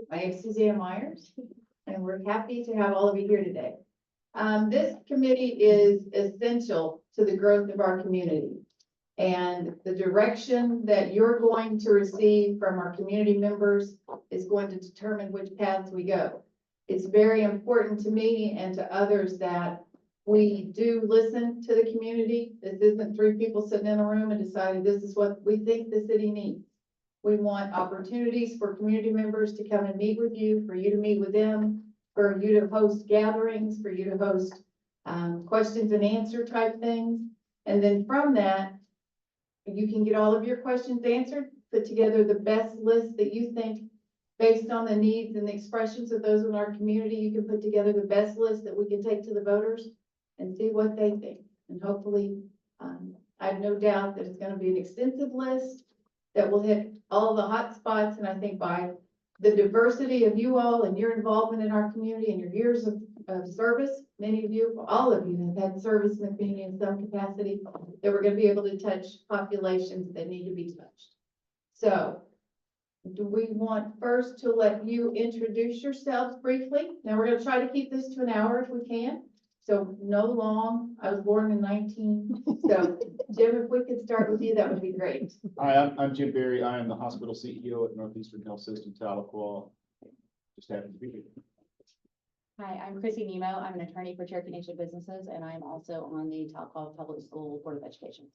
My name is Suzanne Myers, and we're happy to have all of you here today. This committee is essential to the growth of our community. And the direction that you're going to receive from our community members is going to determine which paths we go. It's very important to me and to others that we do listen to the community. This isn't three people sitting in a room and deciding this is what we think the city needs. We want opportunities for community members to come and meet with you, for you to meet with them, for you to host gatherings, for you to host questions and answer type things. And then from that, you can get all of your questions answered, put together the best list that you think based on the needs and the expressions of those in our community. You can put together the best list that we can take to the voters and see what they think. And hopefully, I have no doubt that it's going to be an extensive list that will hit all the hot spots. And I think by the diversity of you all and your involvement in our community and your years of service, many of you, all of you have had service in the community in some capacity, that we're going to be able to touch populations that need to be touched. So do we want first to let you introduce yourselves briefly? Now we're going to try to keep this to an hour if we can. So no long. I was born in 19. So Jim, if we could start with you, that would be great. Hi, I'm Jim Berry. I am the hospital CEO at Northeastern Health System Tahlequah. Just happy to be here. Hi, I'm Chrissy Nemo. I'm an attorney for Cherokee Nation Businesses, and I'm also on the Tahlequah Public School Board of Education.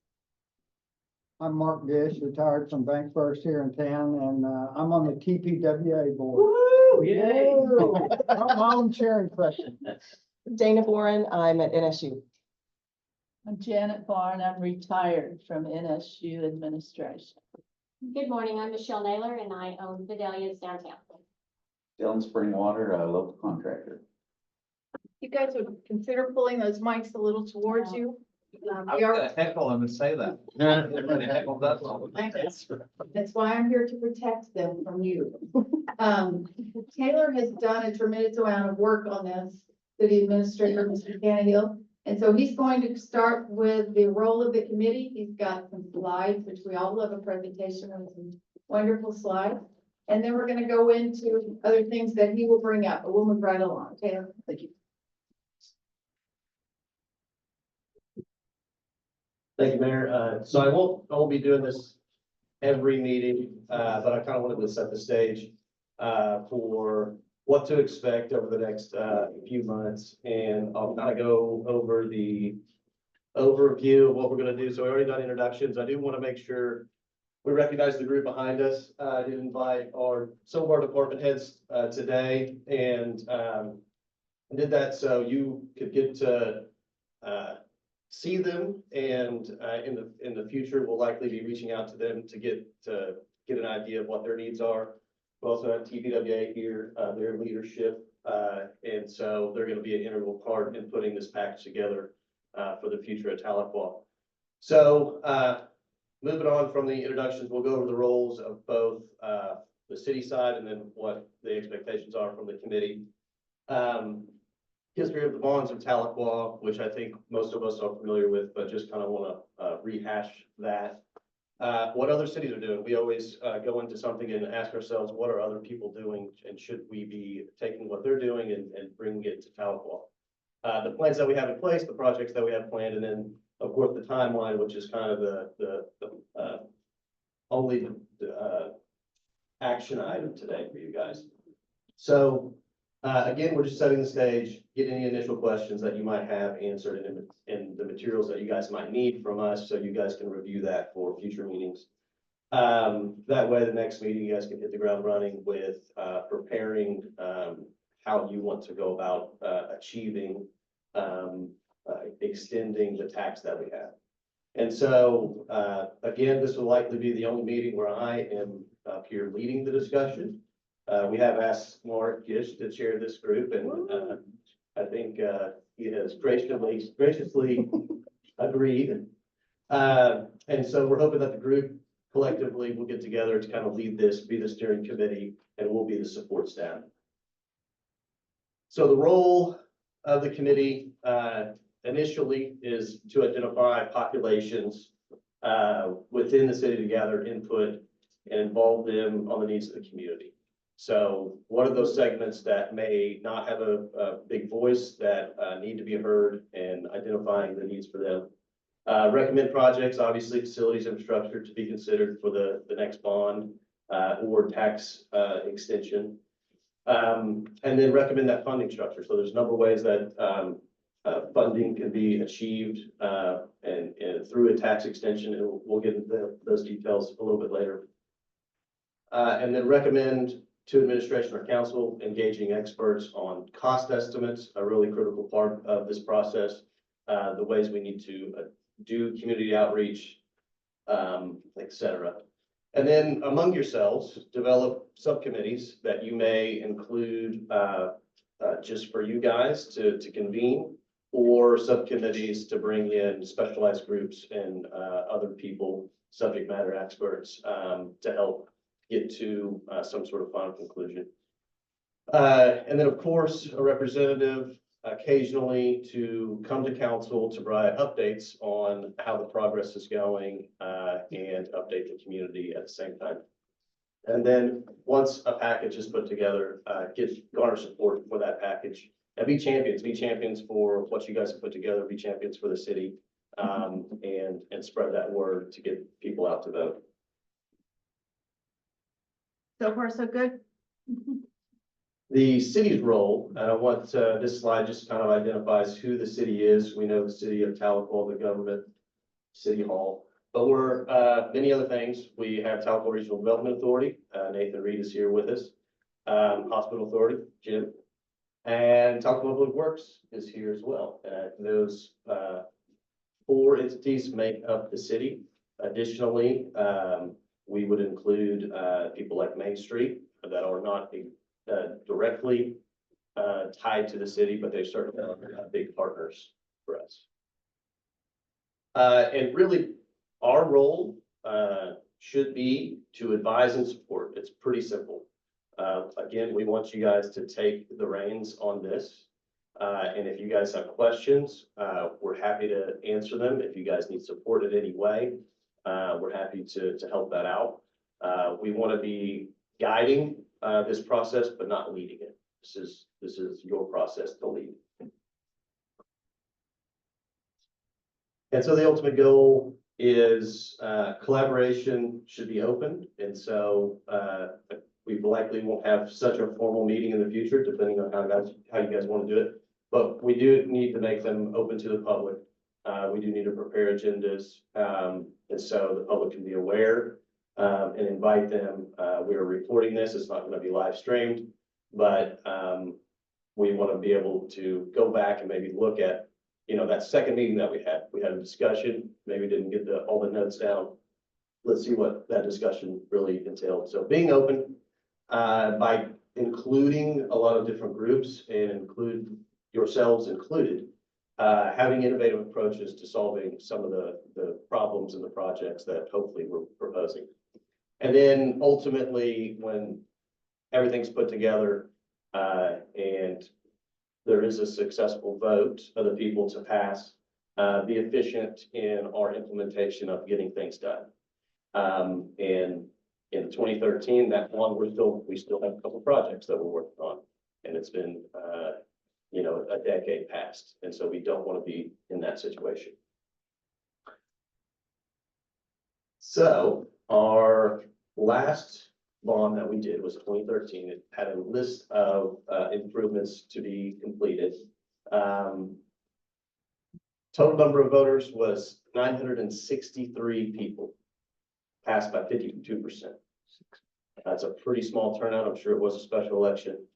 I'm Mark Gish, retired from Bank First here in town, and I'm on the TPWA board. Yay! I'm my own chair impression. Dana Boren, I'm at NSU. I'm Janet Barn. I'm retired from NSU administration. Good morning, I'm Michelle Naylor and I own Vidalia's downtown. Dylan Springwater, a local contractor. You guys would consider pulling those mics a little towards you. I was gonna heckle him and say that. Everybody heckled us all the time. That's why I'm here to protect them from you. Taylor has done a tremendous amount of work on this, city administrator, Mr. Cannahill. And so he's going to start with the role of the committee. He's got some slides, which we all love a presentation of some wonderful slides. And then we're going to go into other things that he will bring up, but we'll move right along. Taylor, thank you. Thank you, Mayor. So I won't be doing this every meeting, but I kind of wanted to set the stage for what to expect over the next few months. And I'll kind of go over the overview of what we're going to do. So we already done introductions. I do want to make sure we recognize the group behind us. I did invite some of our department heads today, and did that so you could get to see them, and in the future we'll likely be reaching out to them to get an idea of what their needs are. We also have TPWA here, their leadership, and so they're going to be an integral part in putting this package together for the future at Tahlequah. So moving on from the introductions, we'll go over the roles of both the city side and then what the expectations are from the committee. History of the bonds of Tahlequah, which I think most of us are familiar with, but just kind of want to rehash that. What other cities are doing. We always go into something and ask ourselves, what are other people doing, and should we be taking what they're doing and bringing it to Tahlequah? The plans that we have in place, the projects that we have planned, and then of course the timeline, which is kind of the only action item today for you guys. So again, we're just setting the stage, get any initial questions that you might have answered in the materials that you guys might need from us, so you guys can review that for future meetings. That way, the next meeting, you guys can hit the ground running with preparing how you want to go about achieving, extending the tax that we have. And so, again, this will likely be the only meeting where I am up here leading the discussion. We have asked Mark Gish to chair this group, and I think he has graciously agreed. And so we're hoping that the group collectively will get together to kind of lead this, be the steering committee, and we'll be the support staff. So the role of the committee initially is to identify populations within the city to gather input and involve them on the needs of the community. So what are those segments that may not have a big voice that need to be heard, and identifying the needs for them? Recommend projects, obviously facilities infrastructure to be considered for the next bond or tax extension. And then recommend that funding structure. So there's a number of ways that funding can be achieved and through a tax extension, and we'll get into those details a little bit later. And then recommend to administration or council engaging experts on cost estimates, a really critical part of this process. The ways we need to do community outreach, et cetera. And then among yourselves, develop subcommittees that you may include just for you guys to convene, or subcommittees to bring in specialized groups and other people, subject matter experts, to help get to some sort of final conclusion. And then, of course, a representative occasionally to come to council to provide updates on how the progress is going and update the community at the same time. And then once a package is put together, garner support for that package and be champions for what you guys have put together, be champions for the city, and spread that word to get people out to vote. So far, so good. The city's role, and I want this slide just kind of identifies who the city is. We know the city of Tahlequah, the government, city hall, but we're many other things. We have Tahlequah Regional Development Authority. Nathan Reed is here with us. Hospital Authority, Jim, and Tahlequah Public Works is here as well. Those 4 entities make up the city. Additionally, we would include people like Main Street that are not directly tied to the city, but they certainly are big partners for us. And really, our role should be to advise and support. It's pretty simple. Again, we want you guys to take the reins on this. And if you guys have questions, we're happy to answer them. If you guys need support in any way, we're happy to help that out. We want to be guiding this process, but not leading it. This is your process to lead. And so the ultimate goal is collaboration should be open. And so we likely won't have such a formal meeting in the future, depending on how you guys want to do it. But we do need to make them open to the public. We do need to prepare agendas. And so the public can be aware and invite them. We are recording this. It's not going to be live streamed, but we want to be able to go back and maybe look at, that second meeting that we had a discussion, maybe didn't get all the notes down. Let's see what that discussion really entailed. So being open by including a lot of different groups and include yourselves included, having innovative approaches to solving some of the problems and the projects that hopefully we're proposing. And then ultimately, when everything's put together and there is a successful vote of the people to pass, be efficient in our implementation of getting things done. And in 2013, that one, we still have a couple of projects that we're working on, and it's been a decade past, and so we don't want to be in that situation. So our last bond that we did was 2013. It had a list of improvements to be completed. Total number of voters was 963 people, passed by 52%. That's a pretty small turnout. I'm sure it was a special election.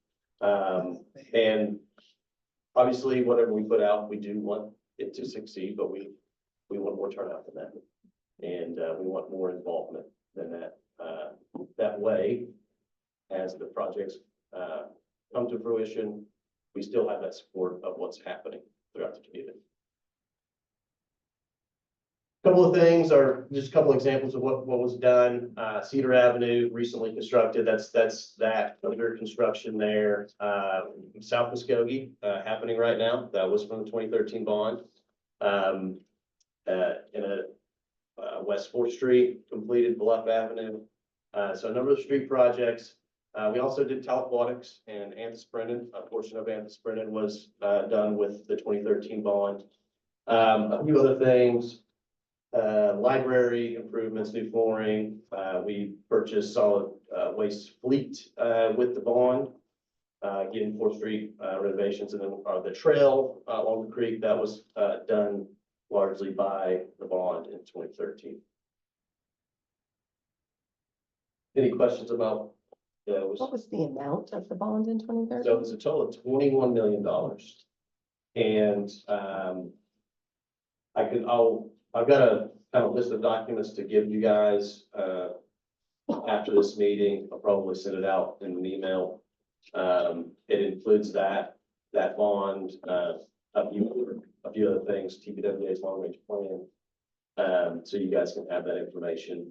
And obviously, whatever we put out, we do want it to succeed, but we want more turnout than that. And we want more involvement than that. That way, as the projects come to fruition, we still have that support of what's happening throughout the community. Couple of things are just a couple examples of what was done. Cedar Avenue recently constructed. That's that under construction there. South Muskogee happening right now. That was from the 2013 bond. In West 4th Street completed. Bluff Avenue So a number of street projects. We also did Talquatics and Anthus Brennan. A portion of Anthus Brennan was done with the 2013 bond. A few other things, library improvements, new flooring. We purchased solid waste fleet with the bond. Getting 4th Street renovations, and then the trail along the creek, that was done largely by the bond in 2013. Any questions about those? What was the amount of the bond in 2030? So it was a total of $21 million. And I've got a kind of list of documents to give you guys after this meeting. I'll probably send it out in an email. It includes that bond, a few other things, TPWA's long range plan. So you guys can have that information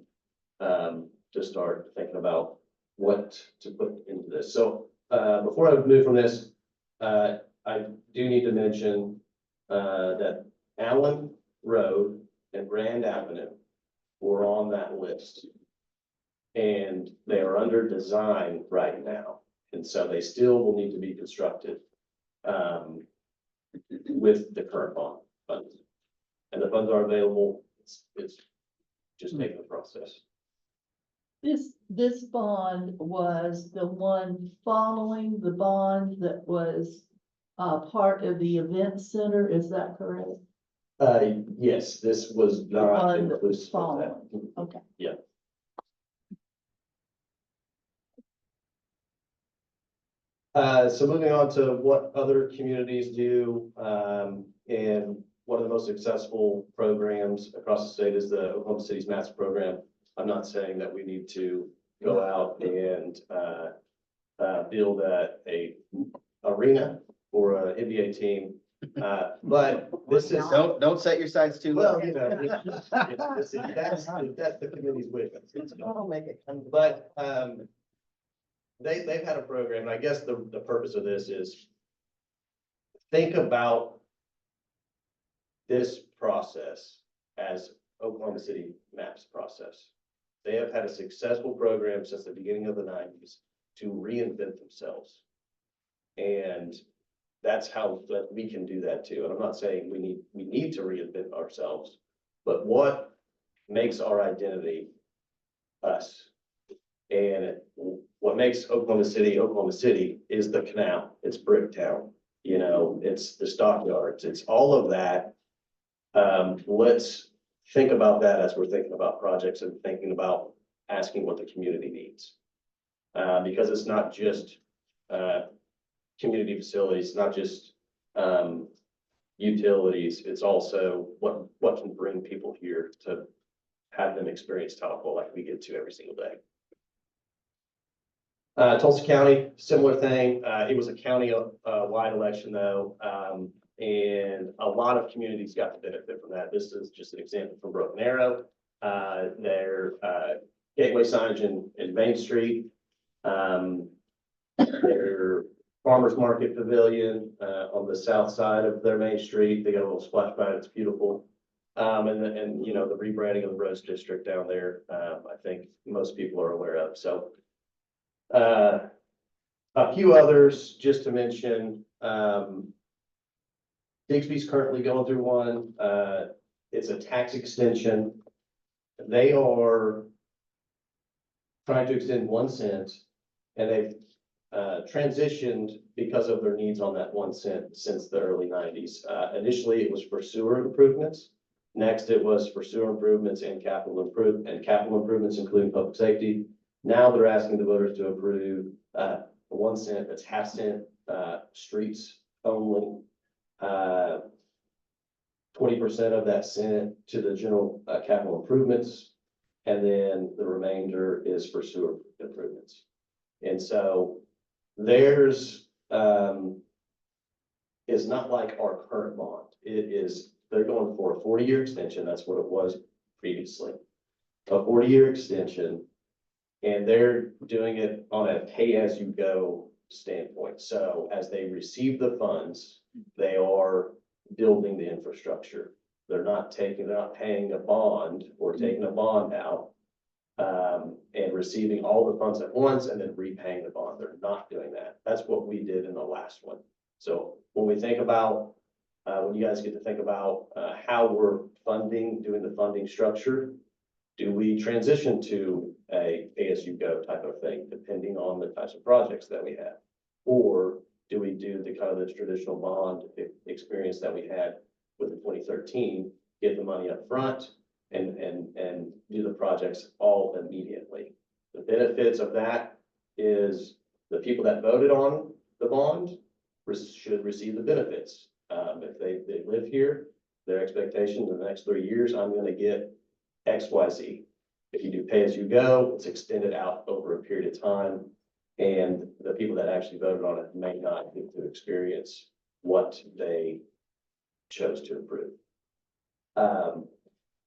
to start thinking about what to put into this. So before I move from this, I do need to mention that Allen Road and Grand Avenue were on that list. And they are under design right now. And so they still will need to be constructed with the current bond funds. And the funds are available. It's just making the process. This bond was the one following the bond that was part of the event center, is that correct? Yes, this was The not one that was inclusive of that. following, okay. Yeah. So moving on to what other communities do, and one of the most successful programs across the state is the Oklahoma City's MAPS program. I'm not saying that we need to go out and build a arena for an NBA team, but this is. Don't set your sights too low. Well, you know, that's the committee's wish. I'll make it come. But they've had a program, and I guess the purpose of this is think about this process as Oklahoma City MAPS process. They have had a successful program since the beginning of the 90s to reinvent themselves. And that's how that we can do that too. And I'm not saying we need to reinvent ourselves, but what makes our identity us? And what makes Oklahoma City is the canal. It's Bricktown, you know, it's the stockyards, it's all of that. Let's think about that as we're thinking about projects and thinking about asking what the community needs. Because it's not just community facilities, not just utilities, it's also what can bring people here to have them experience Tahlequah like we get to every single day. Tulsa County, similar thing. It was a county wide election though. And a lot of communities got to benefit from that. This is just an example from Broken Arrow. Their gateway signage in Main Street. Their farmers market pavilion on the south side of their Main Street. They got a little splash pad. It's beautiful. And you know, the rebranding of the Rose District down there, I think most people are aware of. So a few others just to mention. Digby's currently going through one. It's a tax extension. They are trying to extend 1 cent, and they've transitioned because of their needs on that 1 cent since the early 90s. Initially, it was for sewer improvements. Next, it was for sewer improvements and capital improvements, including public safety. Now they're asking the voters to approve 1 cent, that's half cent streets only. 20% of that cent to the general capital improvements, and then the remainder is for sewer improvements. And so theirs is not like our current bond. It is, they're going for a 40-year extension. That's what it was previously. A 40-year extension, and they're doing it on a pay-as-you-go standpoint. So as they receive the funds, they are building the infrastructure. They're not paying a bond or taking a bond out. and receiving all the funds at once and then repaying the bond. They're not doing that. That's what we did in the last one. So when we think about, when you guys get to think about, how we're funding, doing the funding structure, do we transition to a pay-as-you-go type of thing, depending on the types of projects that we have? Or do we do the kind of the traditional bond experience that we had with the 2013, get the money up front and do the projects all immediately? The benefits of that is the people that voted on the bond should receive the benefits. If they live here, their expectation in the next 3 years, I'm gonna get X, Y, Z. If you do pay as you go, it's extended out over a period of time. And the people that actually voted on it may not get to experience what they chose to approve.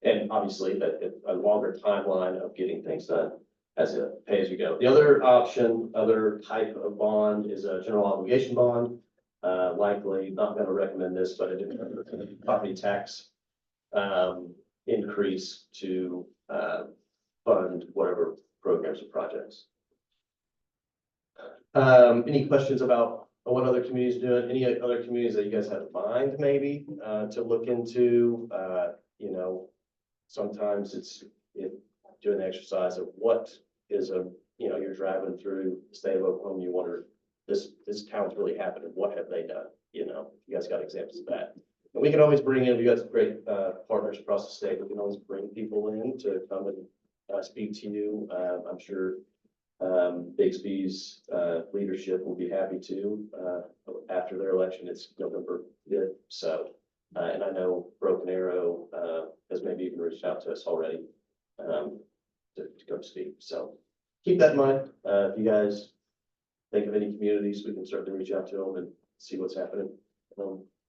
And obviously that a longer timeline of getting things done as a pay as you go. The other option, other type of bond is a general obligation bond. Likely not going to recommend this, but it is a property tax increase to fund whatever programs or projects. Any questions about what other communities are doing? Any other communities that you guys have in mind maybe to look into? You know, sometimes it's doing the exercise of what is you're driving through the state of Oklahoma, you wonder, this town's really happening. What have they done? You know, you guys got examples of that. And we can always bring in, we got some great partners across the state. We can always bring people in to come and speak to you. I'm sure Bixby's leadership will be happy to after their election. It's November 5th. So, and I know Broken Arrow has maybe even reached out to us already to go speak. So keep that in mind. If you guys think of any communities, we can certainly reach out to them and see what's happening.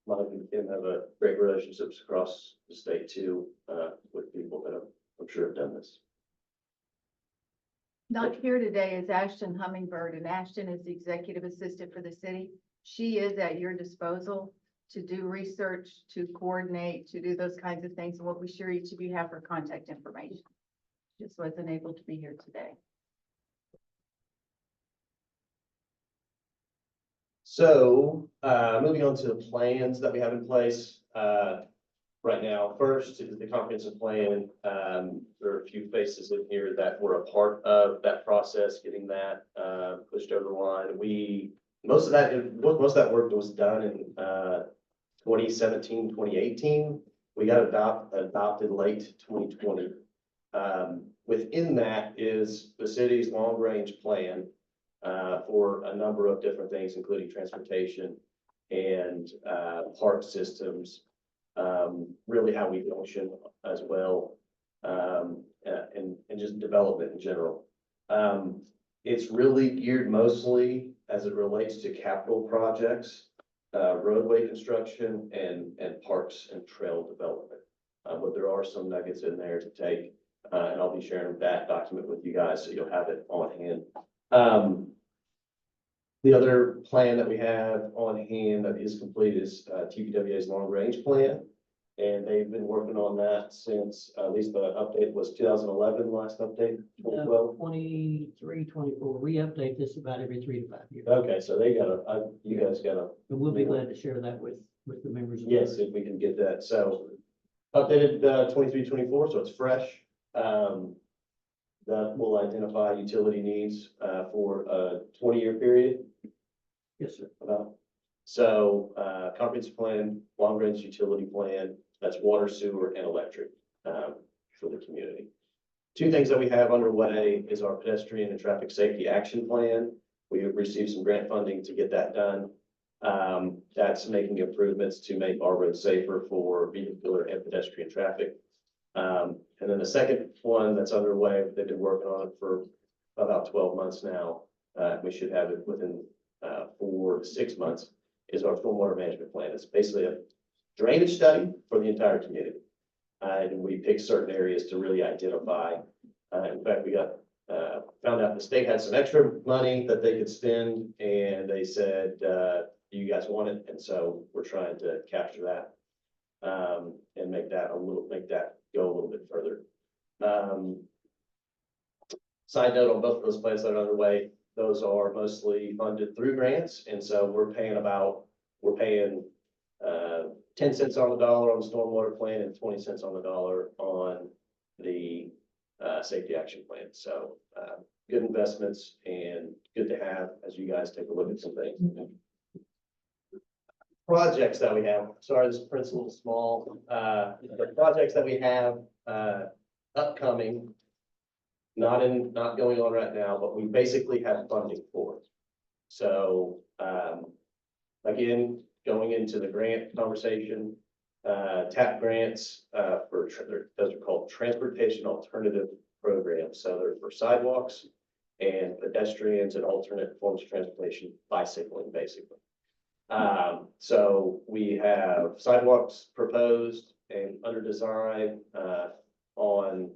Monica and Kim have a great relationships across the state too, with people that I'm sure have done this. Not here today is Ashton Hummingbird, and Ashton is the executive assistant for the city. She is at your disposal to do research, to coordinate, to do those kinds of things. And we'll be sure each of you have her contact information. Just wasn't able to be here today. So, moving on to the plans that we have in place, right now. First is the comprehensive plan. There are a few faces in here that were a part of that process, getting that, pushed over the line. Most of that work was done in, 2017, 2018. We got adopted late 2020. Within that is the city's long-range plan, for a number of different things, including transportation and park systems, really how we function as well, and just development in general. It's really geared mostly as it relates to capital projects, roadway construction and parks and trail development. But there are some nuggets in there to take, and I'll be sharing that document with you guys so you'll have it on hand. The other plan that we have on hand that is complete is TPWA's long range plan. And they've been working on that since, at least the update was 2011, last update, 2012. 23, 24, we update this about every 3 to 5 years. Okay, so they you guys gotta. And we'll be glad to share that with the members. Of the Yes, if we can get that. So updated 23, 24, so it's fresh. That will identify utility needs for a 20-year period. Yes, sir. So comprehensive plan, long range utility plan, that's water, sewer and electric for the community. Two things that we have underway is our pedestrian and traffic safety action plan. We have received some grant funding to get that done. That's making improvements to make our roads safer for vehicular and pedestrian traffic. And then the second one that's underway, they've been working on it for about 12 months now. We should have it within 4 to 6 months, is our stormwater management plan. It's basically a drainage study for the entire community. And we picked certain areas to really identify. In fact, we got found out the state had some extra money that they could spend, and they said, do you guys want it? And so we're trying to capture that and make that go a little bit further. Side note on both of those plans that are underway, those are mostly funded through grants, and so we're paying 10 cents on the dollar on the stormwater plan and 20 cents on the dollar on the safety action plan. So good investments and good to have as you guys take a look at some things. Projects that we have, sorry, this print's a little small. The projects that we have upcoming, not going on right now, but we basically have funding for it. So again, going into the grant conversation, TAP grants those are called transportation alternative programs. So they're for sidewalks and pedestrians and alternate forms of transportation, bicycling, basically. So we have sidewalks proposed and under design on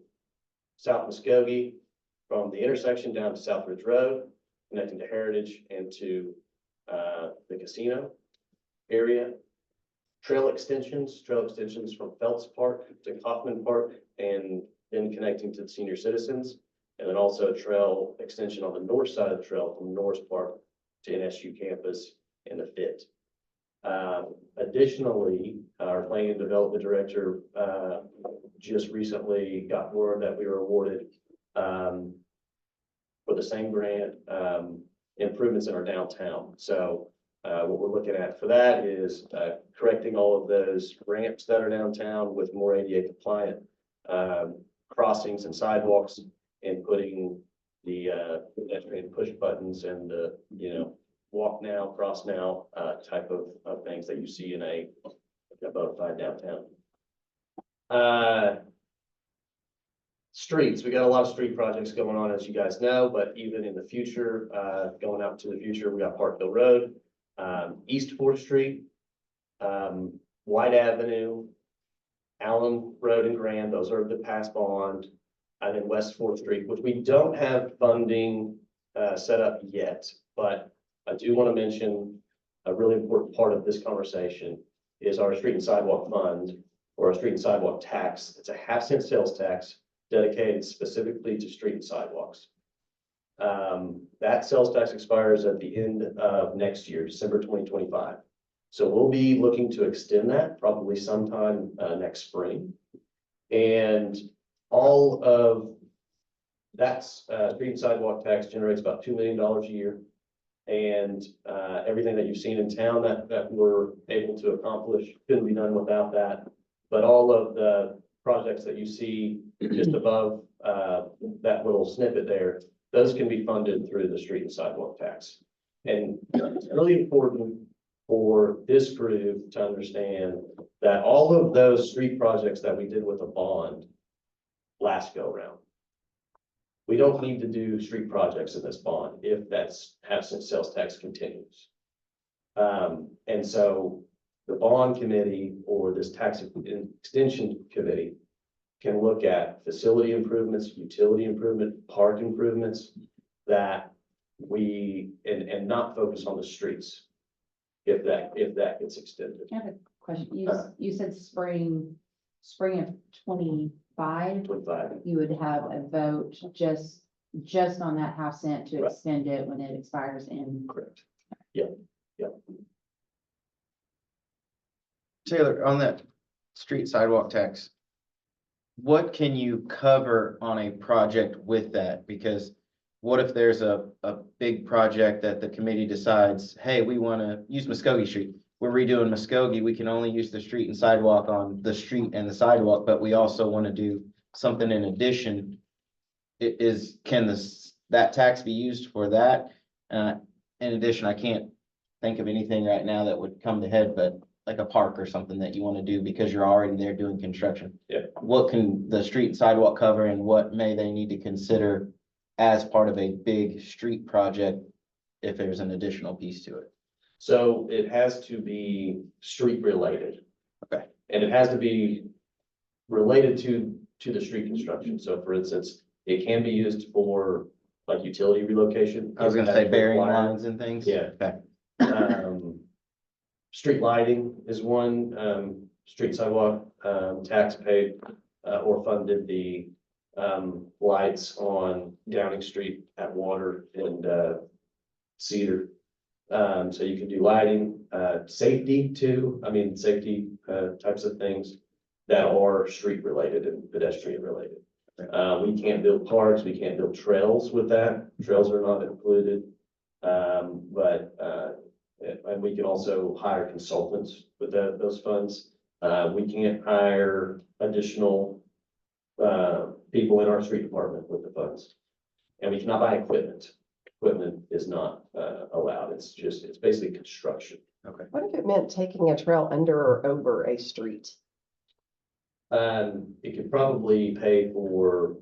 South Muskogee from the intersection down to South Ridge Road, connecting to Heritage and to the casino area. Trail extensions from Phelps Park to Kaufman Park and then connecting to the senior citizens. And then also a trail extension on the north side of the trail from Norris Park to NSU campus and the FIT. Additionally, our planning and development director just recently got word that we were awarded for the same grant improvements in our downtown. So what we're looking at for that is correcting all of those ramps that are downtown with more ADA compliant crossings and sidewalks and putting the pedestrian push buttons and the, walk now, cross now type of things that you see in a bona fide downtown. Streets, we got a lot of street projects going on, as you guys know, but even in the future, going out to the future, we got Parkville Road, East 4th Street, White Avenue, Allen Road and Grand, those are the pass bond, and then West 4th Street, which we don't have funding set up yet, but I do want to mention a really important part of this conversation is our street and sidewalk fund or a street and sidewalk tax. It's a 0.5-cent sales tax dedicated specifically to street and sidewalks. That sales tax expires at the end of next year, December 2025. So we'll be looking to extend that probably sometime next spring. And all of that street and sidewalk tax generates about $2 million a year. And everything that you've seen in town that we're able to accomplish couldn't be done without that. But all of the projects that you see just above that little snippet there, those can be funded through the street and sidewalk tax. And it's really important for this group to understand that all of those street projects that we did with a bond last go around, we don't need to do street projects in this bond if that's 0.5-cent sales tax continues. And so the bond committee or this tax extension committee can look at facility improvements, utility improvement, park improvements that we, and not focus on the streets if that gets extended. I have a question. You said spring of 25, 25. you would have a vote just on that 0.5-cent to Right. extend it when it expires in. Correct. Yep. Taylor, on that street sidewalk tax, what can you cover on a project with that? Because what if there's a big project that the committee decides, hey, we want to use Muskogee Street. We're redoing Muskogee. We can only use the street and sidewalk on the street and the sidewalk, but we also want to do something in addition. Can that tax be used for that? In addition, I can't think of anything right now that would come to head, but like a park or something that you want to do because you're already there doing construction. Yeah. What can the street and sidewalk cover and what may they need to consider as part of a big street project if there's an additional piece to it? So it has to be street related. Okay. And it has to be related to the street construction. So for instance, it can be used for like utility relocation. I was gonna say bearing lines and things. Yeah. Okay. Street lighting is one, street sidewalk, tax paid or funded the lights on Downing Street at Water and, Cedar. So you can do lighting, safety too, I mean, safety, types of things that are street related and pedestrian related. We can't build parks, we can't build trails with that, trails are not included. And we can also hire consultants with those funds. We can't hire additional, people in our street department with the funds. And we cannot buy equipment. Equipment is not, allowed, it's basically construction. What if it meant taking a trail under or over a street? It could probably pay for,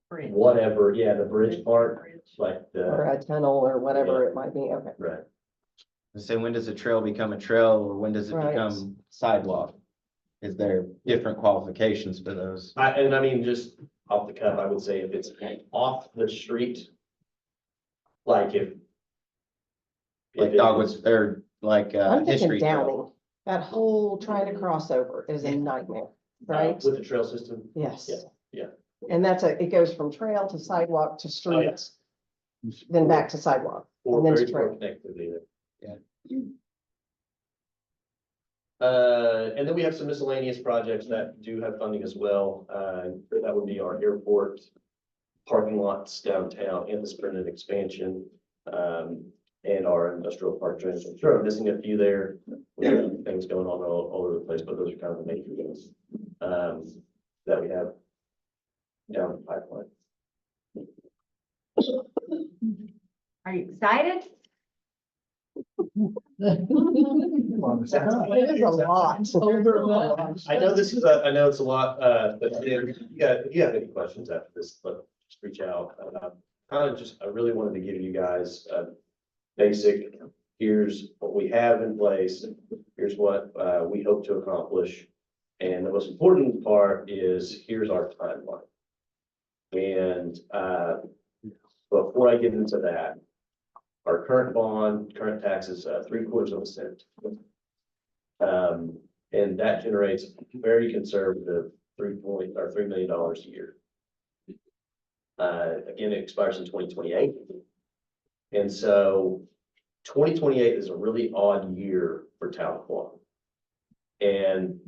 whatever, yeah, the bridge part, like Or a tunnel or whatever it might be, okay. right. So when does a trail become a trail or when does it Right. become sidewalk? Is there different qualifications for those? I mean, just off the cuff, I would say if it's off the street, like if. Like it Dogwoods is- or like I'm History thinking Trail? Downing, that whole trying to cross over is a nightmare, right? With the trail system, Yes. yeah. And it goes from trail to sidewalk to Oh, yeah. street, then back to sidewalk. or And then very it's poor trail. connectivity there. Yeah. And then we have some miscellaneous projects that do have funding as well. That would be our airport, parking lots downtown, and the Sprint expansion, and our industrial park drainage. I'm sure I'm missing a few there. We have things going on all over the place, but those are kind of the major things, that we have down the pipeline. Are you excited? It is a lot. I know I know it's a lot, but if you have any questions after this, just reach out. I really wanted to give you guys a basic, here's what we have in place, here's what, we hope to accomplish. And the most important part is, here's our timeline. And, before I get into that, our current bond, current tax is 3/4 cent. And that generates a very conservative $3 million a year. Again, it expires in 2028. And so 2028 is a really odd year for Tahlequah. And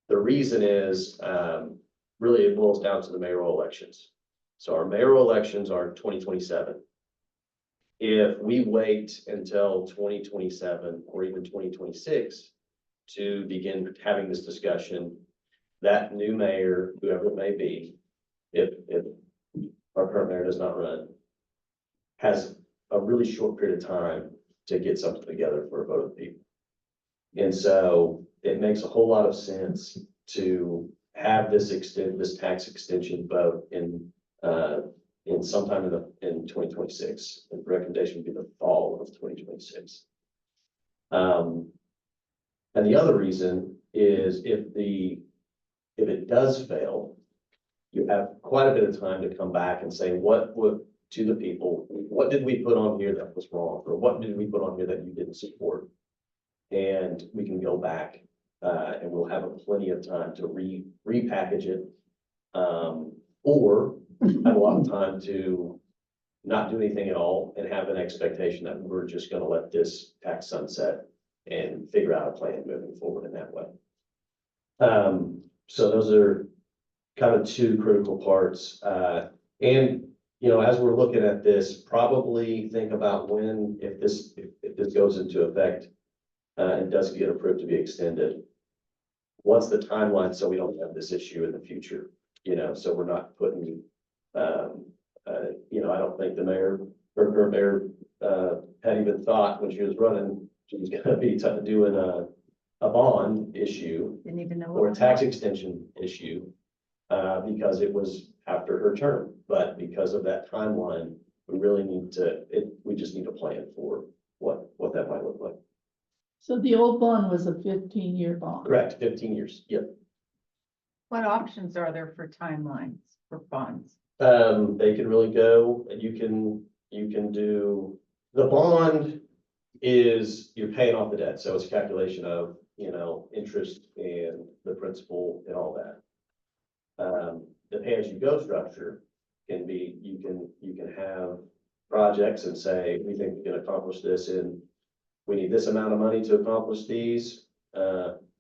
the reason is, really it boils down to the mayoral elections. So our mayoral elections are 2027. If we wait until 2027 or even 2026 to begin having this discussion, that new mayor, whoever it may be, if our current mayor does not run, has a really short period of time to get something together for a vote of the people. And so it makes a whole lot of sense to have this tax extension vote in sometime in 2026. The recommendation would be the fall of 2026. And the other reason is if it does fail, you have quite a bit of time to come back and say, to the people, what did we put on here that was wrong? Or what did we put on here that you didn't support? And we can go back, and we'll have plenty of time to repackage it. Or have a lot of time to not do anything at all and have an expectation that we're just gonna let this tax sunset and figure out a plan moving forward in that way. So those are kind of two critical parts. And, as we're looking at this, probably think about if this goes into effect, and does get approved to be extended, what's the timeline so we don't have this issue in the future? So we're not putting, I don't think the mayor or current mayor, had even thought when she was running, she was gonna be doing a bond issue Didn't even know. or a tax extension issue, because it was after her term. But because of that timeline, we really we just need to plan for what that might look like. So the old bond was a 15-year bond. Correct, 15 years, yep. What options are there for timelines for bonds? They can really go, and you can do, the bond is, you're paying off the debt, so it's a calculation of interest and the principal and all that. The pay-as-you-go structure can be, you can have projects and say, we think we can accomplish this in, we need this amount of money to accomplish these,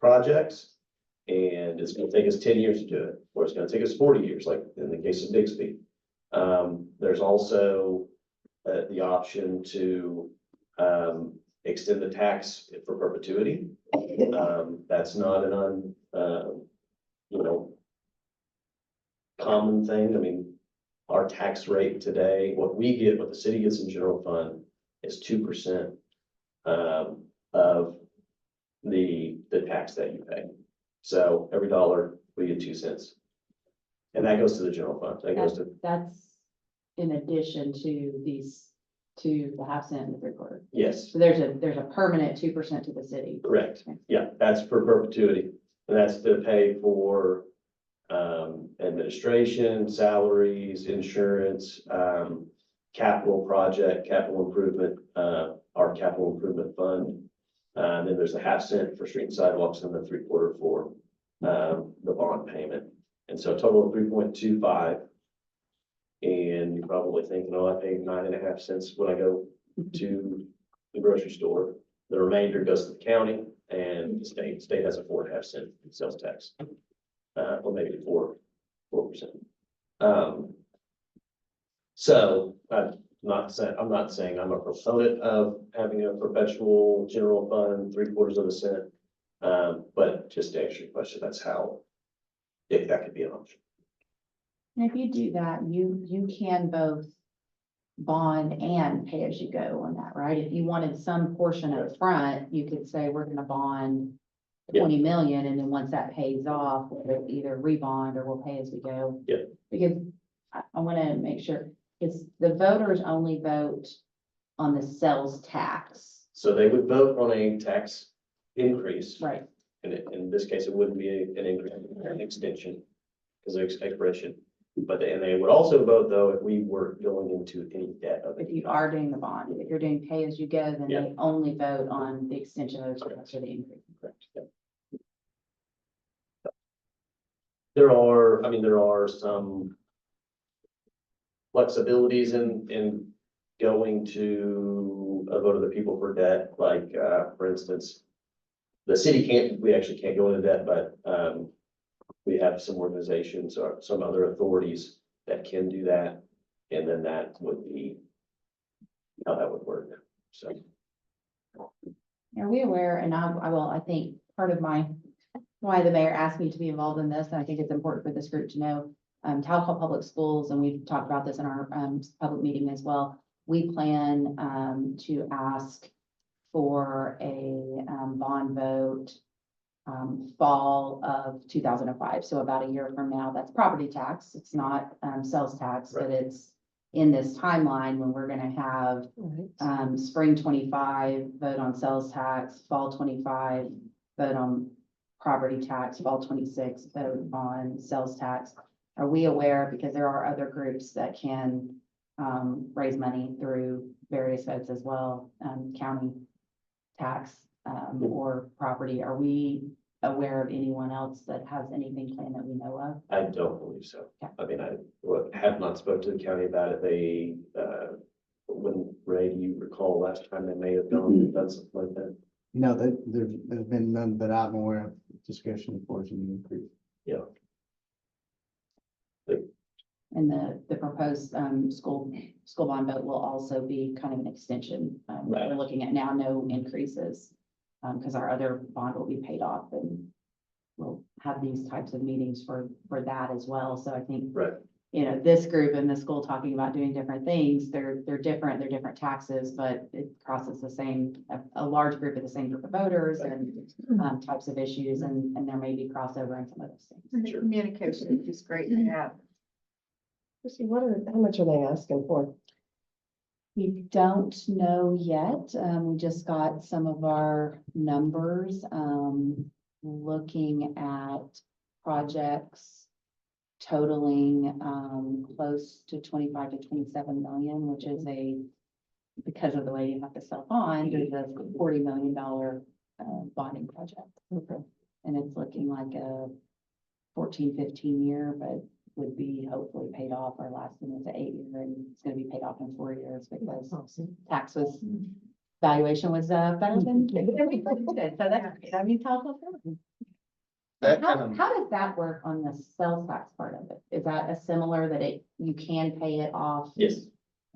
projects. And it's gonna take us 10 years to do it, or it's gonna take us 40 years, like in the case of Bixby. There's also, the option to, extend the tax for perpetuity. That's not an common thing. I mean, our tax rate today, what the city gets in general fund is 2%, of the tax that you pay. So every dollar, we get 2 cents. And that goes to the general fund. That goes to, That's in addition to the half cent and the 3/4. yes, So there's a permanent 2% to the city. correct. Yeah, that's for perpetuity. And that's to pay for, administration, salaries, insurance, capital improvement, our capital improvement fund. And then there's a half cent for street and sidewalks and the 3/4 for, the bond payment. And so a total of 3.25. And you're probably thinking, oh, I paid 9.5 cents when I go to the grocery store. The remainder goes to the county and the state has a 4.5 cent sales tax. Or maybe 4%. So I'm not saying I'm a proponent of having a perpetual general fund, 3/4 of a cent. But just to answer your question, that's how, if that could be an option. And if you do that, you can both bond and pay as you go on that, right? If you wanted some portion up front, you could say, we're gonna bond Yeah. 20 million, and then once that pays off, we'll either rebond or we'll pay as we go. Yeah. Because I wanna make sure, it's the voters only vote on the sales tax, So they would vote on a tax increase. right? And in this case, it wouldn't be an increase, an extension, because of expiration. But they would also vote though, if we were going into any debt of If it. you are doing the bond, if you're doing pay as you go, then Yeah. they only vote on the extension of the tax or the increase. Correct, yeah. There are some flexibilities in going to a vote of the people for debt, like, for instance, the city we actually can't go into debt, but, we have some organizations or some other authorities that can do that. And then that would be how that would work, so. Are we aware, and I think part of why the mayor asked me to be involved in this, and I think it's important for this group to know, Talcott Public Schools, and we've talked about this in our, public meeting as well. We plan, to ask for a, bond vote, fall of 2005, so about a year from now. That's property tax. It's not, sales tax, but it's in this timeline when we're gonna have, spring 25 vote on sales tax, fall 25 vote on property tax, fall 26 vote on sales tax. Are we aware, because there are other groups that can, raise money through various votes as well, county tax, or property? Are we aware of anyone else that has anything planned that we know of? I don't believe so. Okay. I mean, I have not spoken to the county about it. They, when, Ray, do you recall last time they may have done something like that? No, there's been none that I'm aware of discussion for an increase. Yeah. And the proposed, school bond vote will also be kind of an extension. Right. We're looking at now no increases, because our other bond will be paid off, and we'll have these types of meetings for that as well. So I think, Right. This group and the school talking about doing different things, they're different taxes, but it crosses a large group of the same group of voters and, types of issues, and there may be crossover in some of those things. Sure. Communication is just great to have. Chrissy, how much are they asking for? We don't know yet. We just got some of our numbers, looking at projects totaling, close to 25 to 27 million, which is because of the way you have to self-bond, there's a $40 million bonding project. And it's looking like a 14-15 year, but would be hopefully paid off. Our last one was an 8 year, and it's gonna be paid off in 4 years because tax was, valuation was, better than we predicted. So that's great. I mean, That how, kind of- how does that work on the sales tax part of it? Is that a similar that you can pay it off? Yes.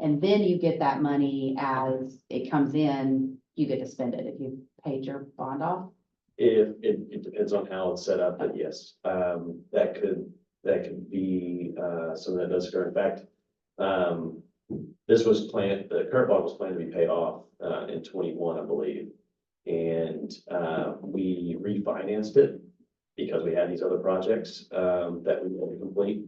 And then you get that money as it comes in, you get to spend it if you paid your bond off? If, it depends on how it's set up, but yes, that could be, something that does occur. In fact, this was planned, the current bond was planned to be paid off, in 21, I believe. And, we refinanced it because we had these other projects, that we wanted to complete.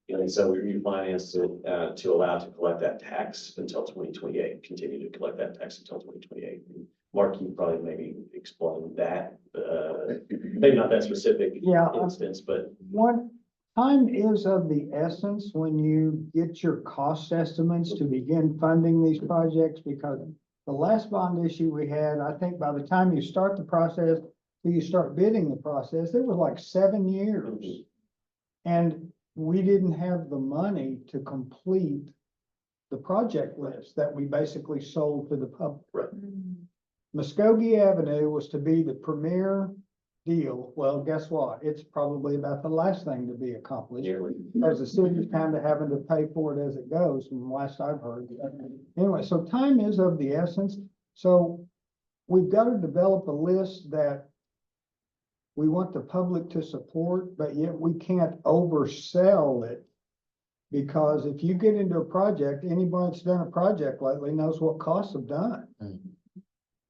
And so we refinanced it, to allow to collect that tax until 2028, continue to collect that tax until 2028. Mark, you probably maybe explain that, maybe not that specific Yeah. instance, but What time is of the essence when you get your cost estimates to begin funding these projects? Because the last bond issue we had, I think by the time you start the process, till you start bidding the process, it was like 7 years. And we didn't have the money to complete the project list that we basically sold to the public. Right. Muskogee Avenue was to be the premier deal. Well, guess what? It's probably about the last thing to be accomplished. nearly. Because the city's kind of having to pay for it as it goes, from the last I've heard. Anyway, so time is of the essence. So we've got to develop a list that we want the public to support, but yet we can't oversell it. Because if you get into a project, anybody that's done a project lately knows what costs have done.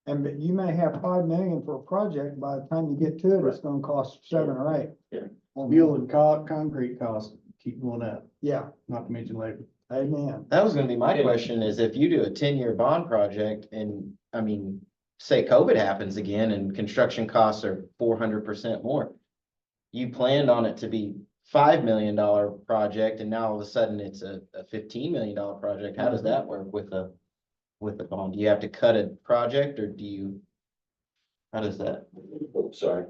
And but you may have 5 million for a project, by the time you get to it, it's gonna cost 7 or 8. Yeah. Fuel and concrete costs keep going up, Yeah, not to mention labor. amen. That was gonna be my question, is if you do a 10-year bond project and, I mean, say COVID happens again and construction costs are 400% more. You planned on it to be $5 million project and now all of a sudden it's a $15 million project. How does that work with a bond? Do you have to cut a project or how does that? Oh, sorry.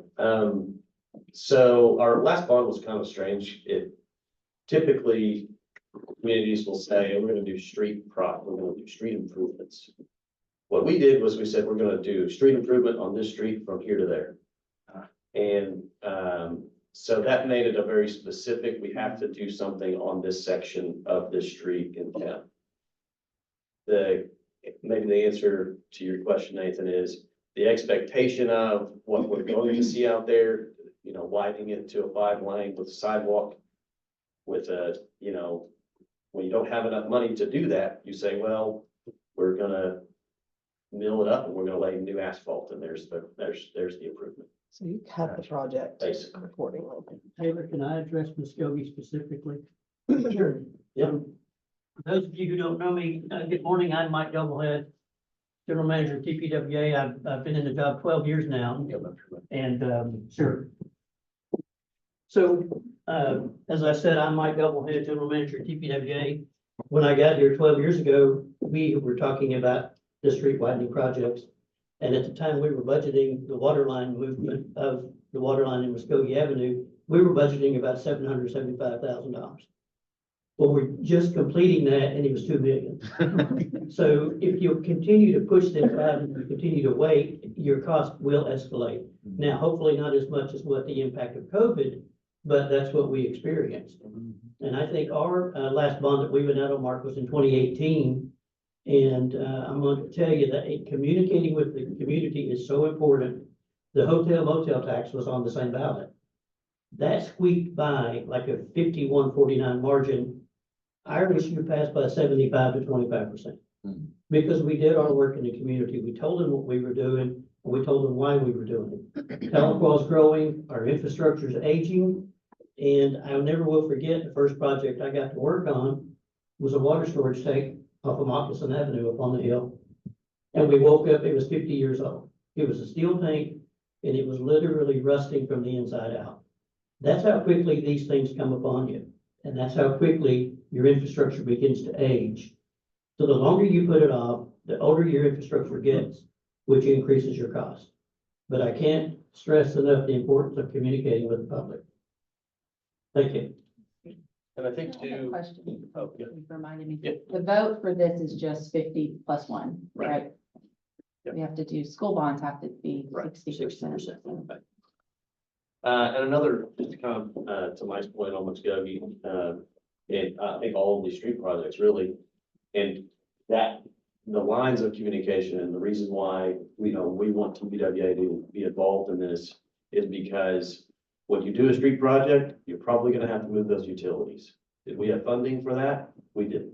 So our last bond was kind of strange. It typically, communities will say, we're gonna do we're gonna do street improvements. What we did was we said, we're gonna do street improvement on this street from here to there. And, so that made it a very specific, we have to do something on this section of this street in town. Maybe the answer to your question, Nathan, is the expectation of what we're going to see out there, widening it to a 5-lane with a sidewalk. With when you don't have enough money to do that, you say, well, we're gonna mill it up and we're gonna lay new asphalt, and there's the improvement, So you cut the project basically. accordingly. Taylor, can I address Muskogee specifically? Sure. Yeah. For those of you who don't know me, good morning, I'm Mike Doublehead, General Manager of TPWA. I've been in the job 12 years now, and, sure. So, as I said, I'm Mike Doublehead, General Manager of TPWA. When I got here 12 years ago, we were talking about the street widening projects. And at the time we were budgeting the water line movement of the water line in Muskogee Avenue, we were budgeting about $775,000. Well, we're just completing that and it was $2 million. So if you continue to push this out and you continue to wait, your cost will escalate. Now, hopefully not as much as what the impact of COVID, but that's what we experienced. And I think our last bond that we went out on, Mark, was in 2018. And I'm going to tell you that communicating with the community is so important. The hotel motel tax was on the same ballot. That squeaked by like a 51-49 margin. Our issue passed by 75 to 25%. Because we did our work in the community. We told them what we were doing, and we told them why we were doing it. Tahlequah is growing, our infrastructure is aging, and I never will forget the first project I got to work on was a water storage tank off of Moccasin Avenue up on the hill. And we woke up, it was 50 years old. It was a steel tank, and it was literally rusting from the inside out. That's how quickly these things come upon you. And that's how quickly your infrastructure begins to age. So the longer you put it off, the older your infrastructure gets, which increases your cost. but I can't stress enough the importance of communicating with the public. Thank you. And I think I have a too, question. oh, yeah. You reminded me. Yeah. The vote for this is just 50+1, Right. right? Yep. We have to do, school bonds have to be Right, 60%. 60%. And another, just to kind of, to Mike's point on Muskogee, and I think all of these street projects really, and that, the lines of communication and the reason why, we want TPWA to be involved in this is because when you do a street project, you're probably gonna have to move those utilities. Did we have funding for that? We didn't.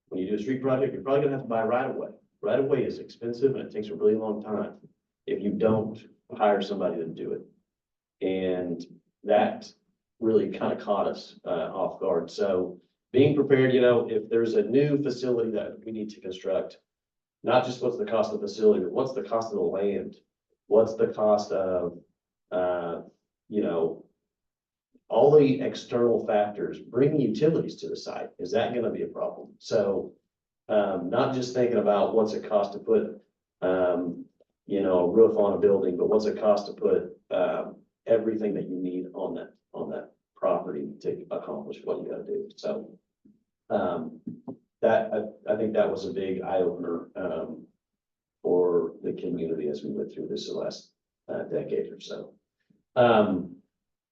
When you do a street project, you're probably gonna have to buy right of way. Right of way is expensive and it takes a really long time if you don't hire somebody to do it. And that really kind of caught us off guard. So being prepared, if there's a new facility that we need to construct, not just what's the cost of the facility, but what's the cost of the land? What's the cost of, all the external factors, bringing utilities to the site, is that gonna be a problem? So, not just thinking about what's it cost to put, a roof on a building, but what's it cost to put, everything that you need on that property to accomplish what you gotta do. So, I think that was a big eye opener, for the community as we went through this the last, decade or so.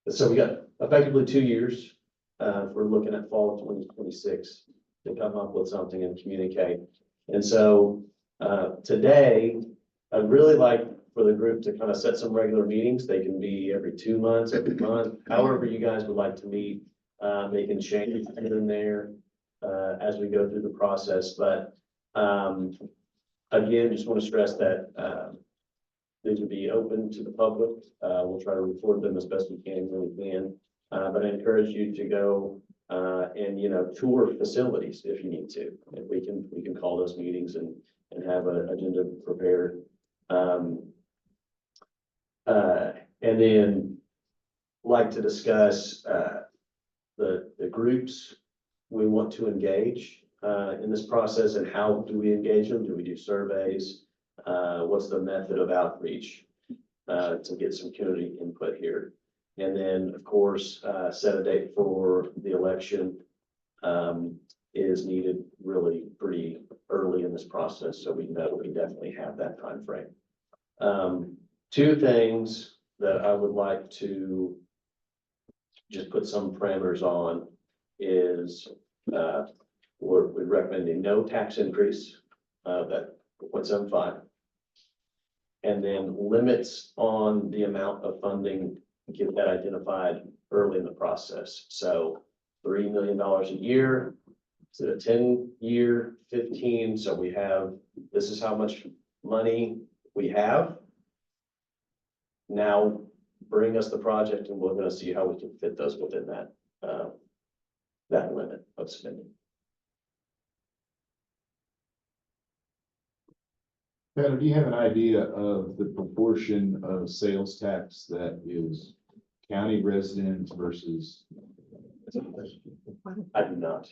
So we got effectively 2 years, we're looking at fall of 2026 to come up with something and communicate. And so, today, I'd really like for the group to kind of set some regular meetings. They can be every 2 months, every month, however you guys would like to meet. They can change it in there, as we go through the process, but, again, just want to stress that, these will be open to the public. We'll try to record them as best we can when we can. But I encourage you to go, and, tour facilities if you need to. If we can call those meetings and have an agenda prepared. And then like to discuss, the groups we want to engage, in this process, and how do we engage them? Do we do surveys? What's the method of outreach, to get some community input here? And then, of course, set a date for the election, is needed really pretty early in this process, so we know we definitely have that time frame. Two things that I would like to just put some parameters on is, we're recommending no tax increase, that 0.75. And then limits on the amount of funding, get that identified early in the process. So $3 million a year, instead of 10-year, 15. So we have, this is how much money we have. Now bring us the project and we're gonna see how we can fit those within that limit of spending. Heather, do you have an idea of the proportion of sales tax that is county residents versus? I do not.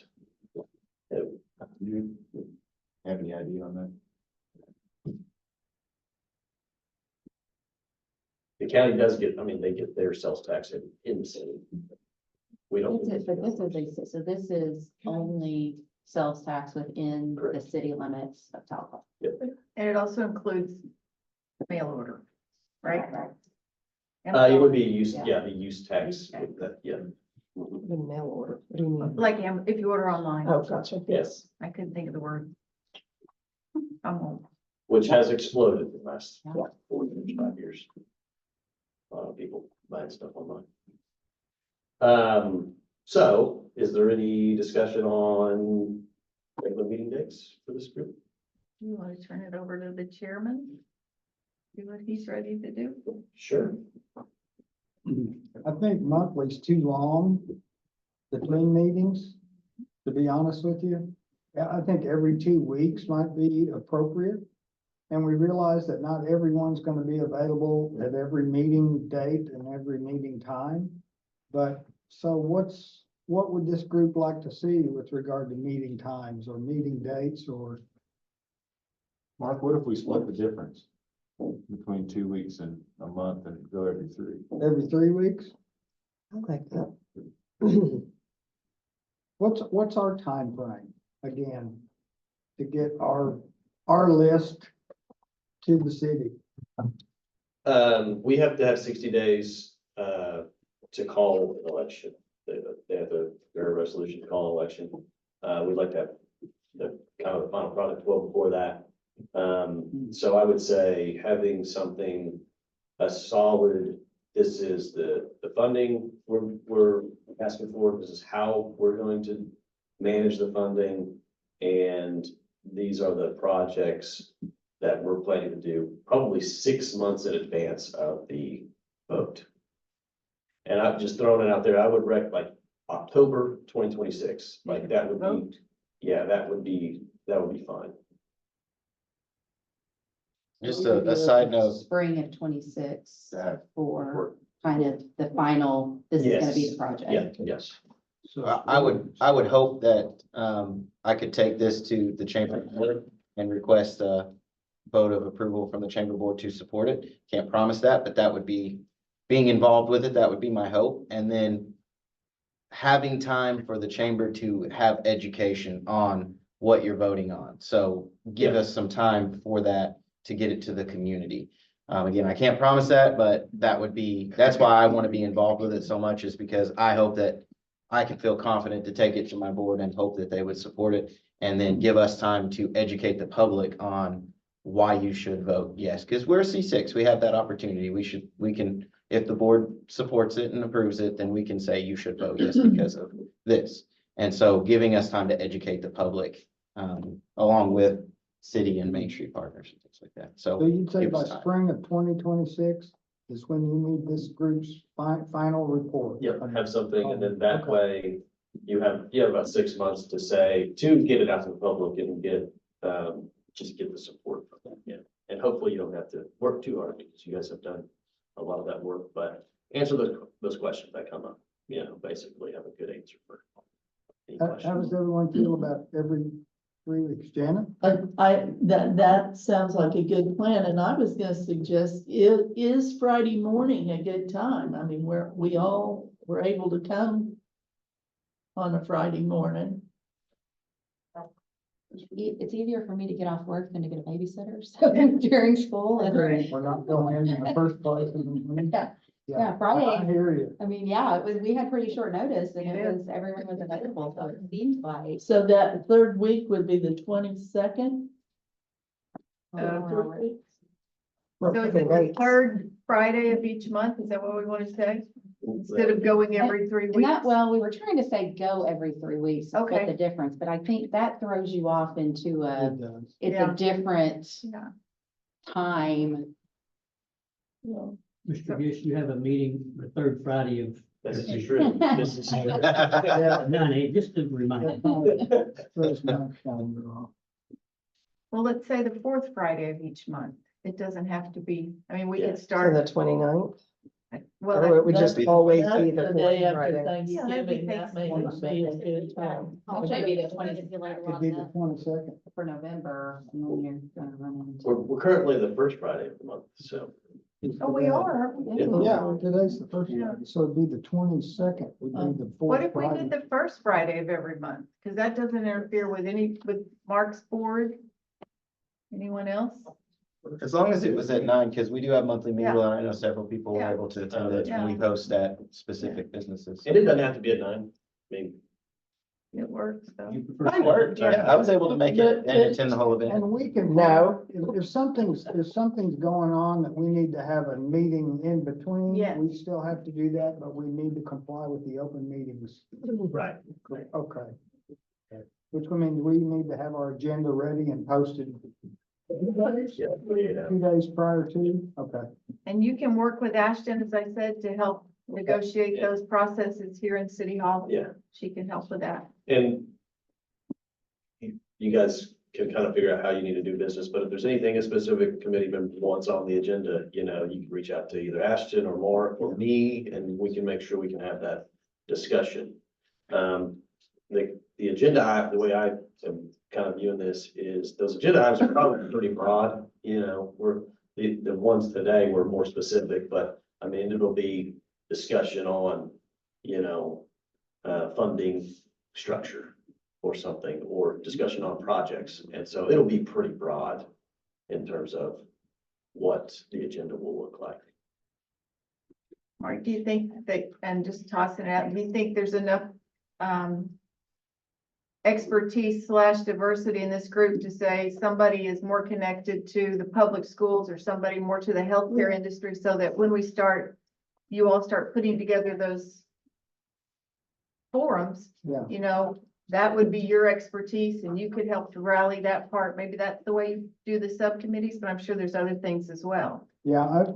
Do you have any idea on that? The county does get, they get their sales tax in the city. We don't. But so this is only sales tax within the Correct. city limits of Talcott. And it also includes mail order, right? It would be use, Yeah. yeah, the use tax, with that, yeah. The mail order. What do you mean? Like, if you order online. Oh, gotcha. Yes, I couldn't think of the word. which has exploded in the last Yeah. 4 years, 5 years. A lot of people buying stuff online. So is there any discussion on regular meeting dates for this group? You want to turn it over to the chairman? See what he's ready to do? Sure. I think monthly's too long between meetings, to be honest with you. Yeah, I think every 2 weeks might be appropriate. And we realize that not everyone's gonna be available at every meeting date and every meeting time. But so what would this group like to see with regard to meeting times or meeting dates or? Mark, what if we split the difference? between 2 weeks and a month and go every 3. Every 3 weeks? I like that. What's our time frame again to get our list to the city? We have to have 60 days, to call an election. They have their resolution to call an election. We'd like to have the kind of the final product well before that. So I would say having something, a solid, this is the funding we're asking for, this is how we're going to manage the funding. And these are the projects that we're planning to do probably 6 months in advance of the vote. And I'm just throwing it out there, I would like October 2026, like that would be, yeah, that would be fine. Just a side note, Spring of 26 That for kind of the final, this is gonna be the project. Yeah, yes. So I would hope that, I could take this to the chamber board and request a vote of approval from the chamber board to support it. Can't promise that, but that would be, being involved with it, that would be my hope. And then having time for the chamber to have education on what you're voting on. So give us some time for that to get it to the community. Again, I can't promise that, but that would be, that's why I want to be involved with it so much, is because I hope that I can feel confident to take it to my board and hope that they would support it. And then give us time to educate the public on why you should vote yes, because we're C6, we have that opportunity. We can, if the board supports it and approves it, then we can say you should vote yes because of this. And so giving us time to educate the public, along with city and Main Street partners and things like that. So So you'd say give by us time. spring of 2026 is when you need this group's final report? Yep, have something, and then Okay. that way you have about 6 months to say, to get it out to the public and get, just get the support from them, yeah. And hopefully you don't have to work too hard because you guys have done a lot of that work, but answer those questions that come up, basically have a good answer for any How question. does everyone feel about every 3 weeks? Janet? That sounds like a good plan, and I was gonna suggest, is Friday morning a good time? I mean, we all were able to come on a Friday morning. It's easier for me to get off work than to get a babysitter, so during school and. We're not going in the first place. Yeah, Friday. I hear you. I mean, yeah, we had pretty short notice and everyone was available, so it seemed like. So that third week would be the 22nd. So is it the third Friday of each month? Is that what we want to say? Instead of going every 3 And weeks? that, well, we were trying to say go every 3 weeks, is what Okay. the difference, but I think that throws you off into It does. it's Yeah. a different Yeah. time. Mr. Gish, you have a meeting the third Friday of. This is true. This is true. Yeah. 9/8, just a reminder. Throws my calendar off. Well, let's say the fourth Friday of each month. It doesn't have to be, I mean, we Yeah. could So start. the 29th, Well, or it would that's- just always That's be the the day fourth after Friday. Thanksgiving, that may not be a good time. Maybe the Just 20th later Could on be the that. 22nd. for November, and then you're gonna run into. We're currently the first Friday of the month, so. oh, we are. Yeah, today's the first Yeah. Friday, so it'd be the 22nd would be the fourth What if we Friday. did the first Friday of every month? Because that doesn't interfere with Mark's board. Anyone else? As long as it was at 9, because we do have monthly meeting, Yeah. and I know several people were Yeah. able to attend it, and we host at specific businesses. And it doesn't have to be at 9. I mean, It works though. You prefer- Mine worked, yeah, I was able to make it and attend the whole event. And we can. No. If something's going on that we need to have a meeting in between. Yes. We still have to do that, but we need to comply with the open meetings. right. Okay. Which would mean we need to have our agenda ready and posted Yeah. 2 days prior to, okay. And you can work with Ashton, as I said, to help negotiate Yeah. those processes here in City Hall. Yeah. She can help with that. And you guys can kind of figure out how you need to do business, but if there's anything a specific committee member wants on the agenda, you can reach out to either Ashton or Mark or me, and we can make sure we can have that discussion. The agenda, the way I am kind of viewing this is those agenda items are probably pretty broad, we're The ones today were more specific, but I mean, it'll be discussion on, funding structure or something, or discussion on projects. And so it'll be pretty broad in terms of what the agenda will look like. Mark, do you think that, and just tossing it out, do you think there's enough, expertise / diversity in this group to say somebody is more connected to the public schools or somebody more to the healthcare industry, so that when we start, you all start putting together those forums, Yeah. that would be your expertise and you could help to rally that part. Maybe that's the way you do the subcommittees, but I'm sure there's other things as well. Yeah,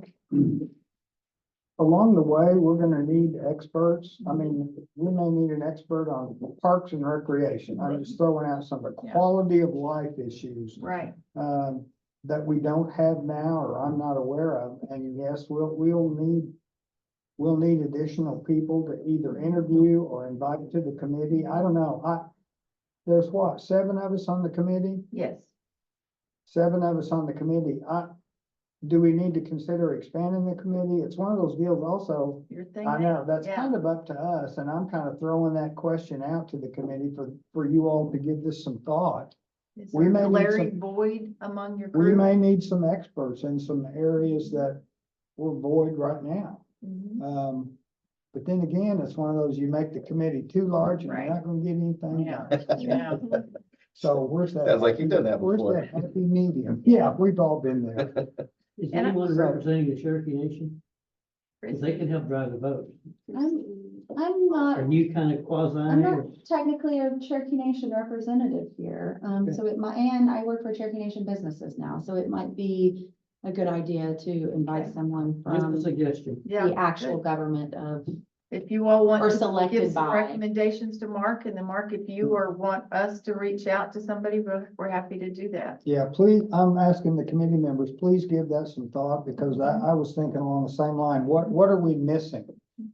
along the way, we're gonna need experts. I mean, we may need an expert on parks and recreation. I'm just throwing out some of the Yeah. quality of life issues Right. that we don't have now or I'm not aware of. And yes, we'll need additional people to either interview or invite to the committee. I don't know. There's what, 7 of us on the committee? Yes. 7 of us on the committee. Do we need to consider expanding the committee? It's one of those deals also. Your thing. I know, that's Yeah. kind of up to us, and I'm kind of throwing that question out to the committee for you all to give this some thought. Is we there may a need glaring some- void among your We group? may need some experts in some areas that we're void right now. Mhm. But then again, it's one of those, you make the committee too large and you're Right. not gonna get anything Yeah. done. Yeah. So where's that? Sounds like you've done that Where's before. that happy medium? Yeah, we've all been there. Is And I- anyone representing the Cherokee Nation? Because they can help drive the vote. I'm not, Are you kind of quasi? I'm not technically a Cherokee Nation representative here. So and I work for Cherokee Nation businesses now, so it might be a good idea to invite Okay. someone Just a from suggestion. Yeah. the actual good. government of, If you all want or to selected give some by. recommendations to Mark, and then Mark, if you or want us to reach out to somebody, we're happy to do that. Yeah, please, I'm asking the committee members, please give that some thought, because I was thinking along the same line. What are we missing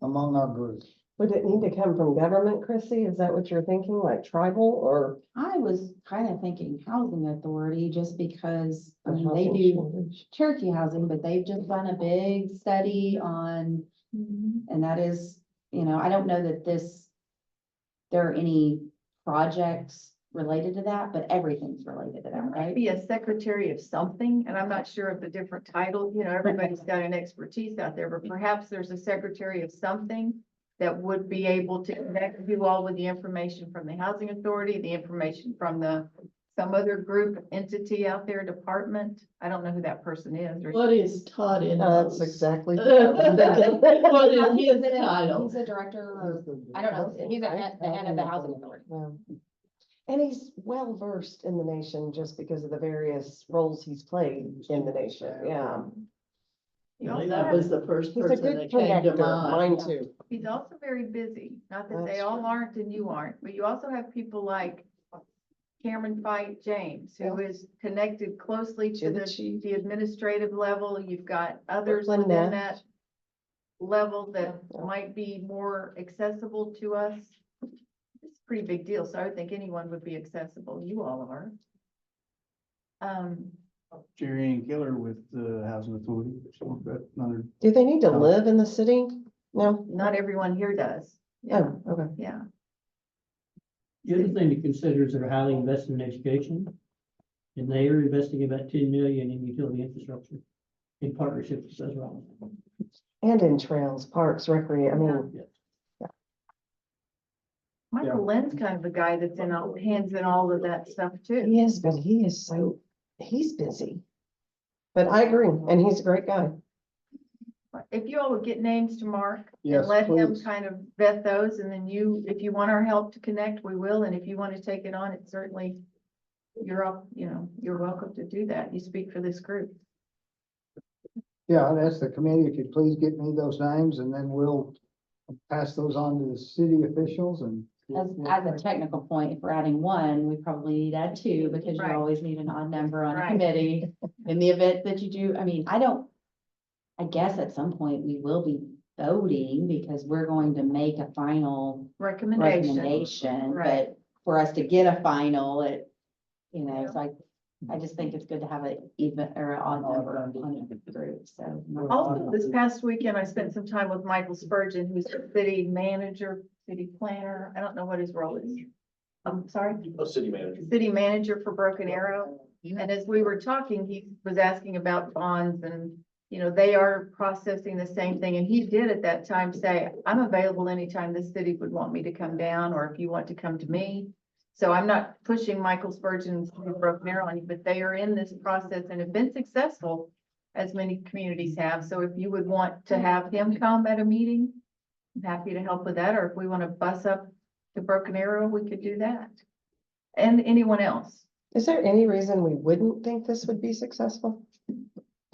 among our group? Would it need to come from government, Chrissy? Is that what you're thinking, like tribal or? I was kind of thinking housing authority, just because, I the mean, they housing do shortage? Cherokee housing, but they've just done a big study on, and that is, I don't know that there are any projects related to that, but everything's related to There that, might right? be a secretary of something, and I'm not sure of the different titles, everybody's got an expertise out there, but perhaps there's a secretary of something that would be able to connect you all with the information from the housing authority, the information from some other group entity out there, department. I don't know who that person is. or- What is Todd in? That's exactly. What is his title? He's a director, or, I don't know, he's the head of the housing authority. Yeah. And he's well versed in the nation just because of the various roles he's played in the nation, yeah. He also That has- was the first He's a person good that came to connector, mine mind. too. He's also very busy, not that they That's all true. aren't and you aren't, but you also have people like Cameron Fight James, who is connected closely to To the chief. the administrative level. You've got others Brooklyn within Net. that level that Yeah. might be more accessible to us. It's a pretty big deal, so I would think anyone would be accessible. You all are. Jerry and Killer with the housing authority. So that's another. Do they need to No. live in the city? No? Not everyone here does. Yeah, Oh, okay. yeah. The other thing to consider is they're highly invested in education. And they are investing about 10 million in utility infrastructure in partnership with those roles. And in trails, parks, recreation, I mean, Michael Lynn's kind of a guy that's hands in all of that stuff too. he is, but he's busy. But I agree, and he's a great guy. If you all would get names to Mark Yes, and let him please. kind of vet those, and then if you want our help to connect, we will, and if you want to take it on, it's certainly, you're up, you're welcome to do that. You speak for this group. Yeah, I'd ask the committee if you'd please get me those names, and then we'll pass those on to the city officials and. As a technical point, if we're adding one, we probably need to add two, because you Right. always need an odd number on a Right. committee. In the event that you do, I guess at some point we will be voting, because we're going to make a final Recommendation. recommendation, Right. but for us to get a final, so I just think it's good to have an even or an odd number on the group, so. Also, this past weekend, I spent some time with Michael Spurgeon, who's the city manager, city planner. I don't know what his role is. I'm sorry, Oh, city manager. city manager for Broken Arrow. And as we were talking, he was asking about bonds and, you know, they are processing the same thing. And he did at that time say, I'm available anytime the city would want me to come down, or if you want to come to me. So I'm not pushing Michael Spurgeon's Broken Arrow on you, but they are in this process and have been successful, as many communities have. So if you would want to have him come at a meeting, I'm happy to help with that. Or if we want to bus up to Broken Arrow, we could do that. And anyone else. Is there any reason we wouldn't think this would be successful?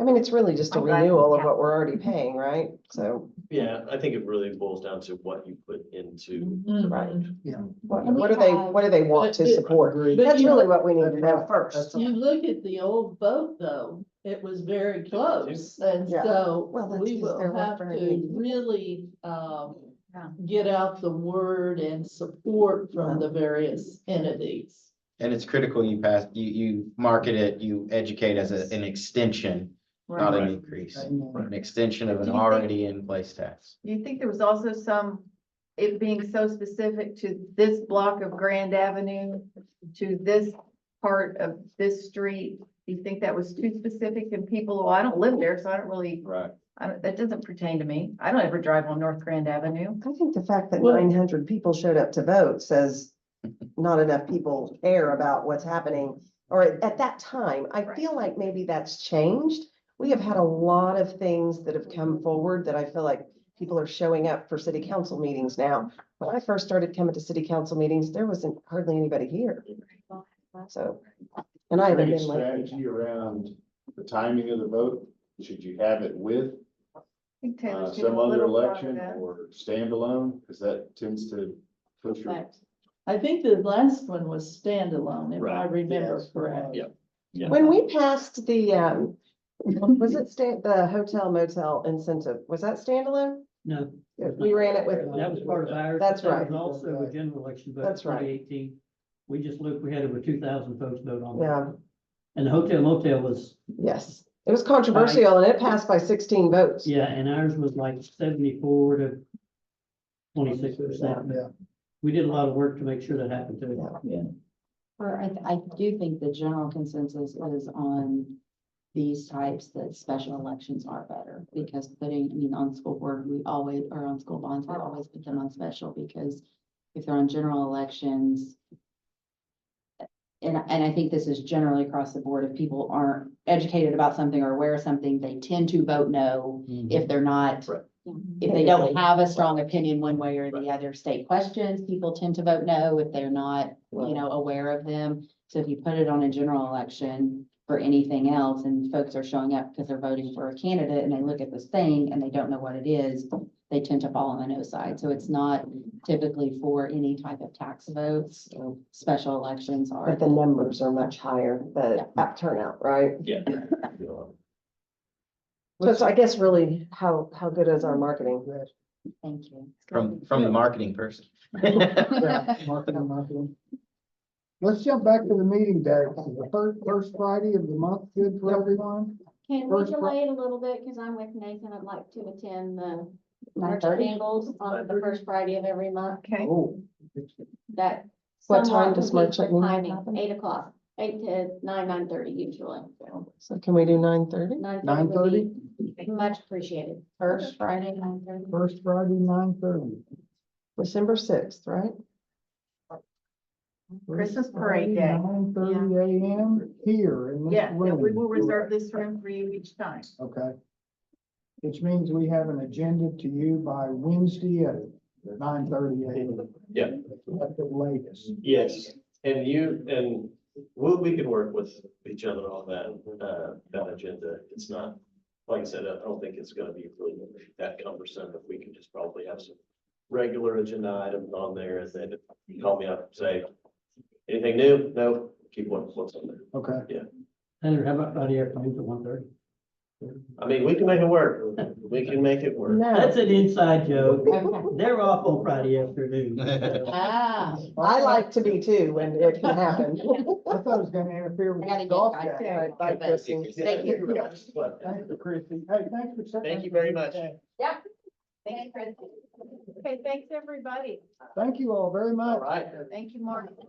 I mean, it's really just a I'm glad renewal we of what we're already paying, right? So, Yeah, I think it really boils down to what you put into. right. Mhm. What And we what do they, have- what do they want to But- support? But That's you really know, what we need to That's know right. first. That's You look at the old boat though, it was very close, and Yeah. so Well, that's we 'cause will there weren't have very to many. really, Yeah. get out the word and support from the various entities. And it's critical you you market it, you educate as an extension, not an Right. increase. Amen. An extension of Do an you think- already in place tax. Do you think there was also some, it being so specific to this block of Grand Avenue, to this part of this street? Do you think that was too specific and people, well, I don't live there, so I don't really, Right. that doesn't pertain to me. I don't ever drive on North Grand Avenue. I think the fact that Well- 900 people showed up to vote says not enough people care about what's happening. Or at that time, I feel like maybe that's changed. We have had a lot of things that have come forward that I feel like people are showing up for city council meetings now. When I first started coming to city council meetings, there wasn't hardly anybody here. So, and I haven't Any been lately. strategy around the timing of the vote? Should you have it with I think Taylor's getting some a other little thought of election that. or standalone? Because that tends to push your. But I think the last one was standalone, if I Right. remember Yes. correct. Yeah. Yeah. When we passed the, was it the hotel motel incentive, was that standalone? No, We ran it with, that was part of ours. That's That right. was also a general election vote. That's right. 2018. We just looked, we had over 2,000 folks vote on that. yeah, And the hotel motel was, yes. It was controversial and it passed by 16 votes. yeah, and ours was like 74 to 26%. Yeah. We did a lot of work to make sure that happened too. Yeah. Or I do think the general consensus is on these types that special elections are better, because putting, I mean, on school board, we always, or on school bonds, we always put them on special, because if they're on general elections, and I think this is generally across the board, if people aren't educated about something or aware of something, they tend to vote no. If they're not, Right. if they don't have a strong opinion one way or the other. State questions, people tend to vote no if they're not, you know, aware of them. So if you put it on a general election for anything else and folks are showing up because they're voting for a candidate and they look at this thing and they don't know what it is, they tend to fall on the no side. So it's not typically for any type of tax votes. Special elections are. But the numbers are much higher, the turnout, right? Yeah. So it's, I guess, really, how good is our marketing? Thank you. From the marketing person. Yeah, marketing. Let's jump back to the meeting dates. Is the first Friday of the month good for everyone? Can we First delay it a little bit, because I'm with Nathan, I'd like to attend the March 9:30? Angles on the first Friday of every month. Okay. Oh, That. What time somewhat does competes March with Angles timing, happen? 8 o'clock, 8 to 9:30 usually. So can we do 9:30? 9:30 would be much appreciated. First Friday, 9:30. first Friday, 9:30. December 6th, right? Christmas parade day. 9:30 AM here in this Yeah, and we room. will reserve this room for you each time. Okay. Which means we have an agenda to you by Wednesday at 9:30 AM. Yeah. At the latest. Yes, and we can work with each other on that agenda. It's not, like I said, I don't think it's gonna be really that cumbersome, if we can just probably have some regular agenda items on there, and then you call me up and say, anything new? No, keep what's on there. Okay. Heather, how about Friday afternoon at 1:30? I mean, we can make it work. We can make it work. That's an inside joke. Okay. They're off on Friday afternoon. Ah. I like to be too when it can happen. I thought it was gonna interfere with I gotta the get golf. back guy. there. Bye, Chrissy. Thank you. Thank you, Chrissy. Hey, thanks for setting. Thank you very much. Thank you, Chris. Okay, thanks, everybody. Thank you all very much. All right. Thank you, Mark.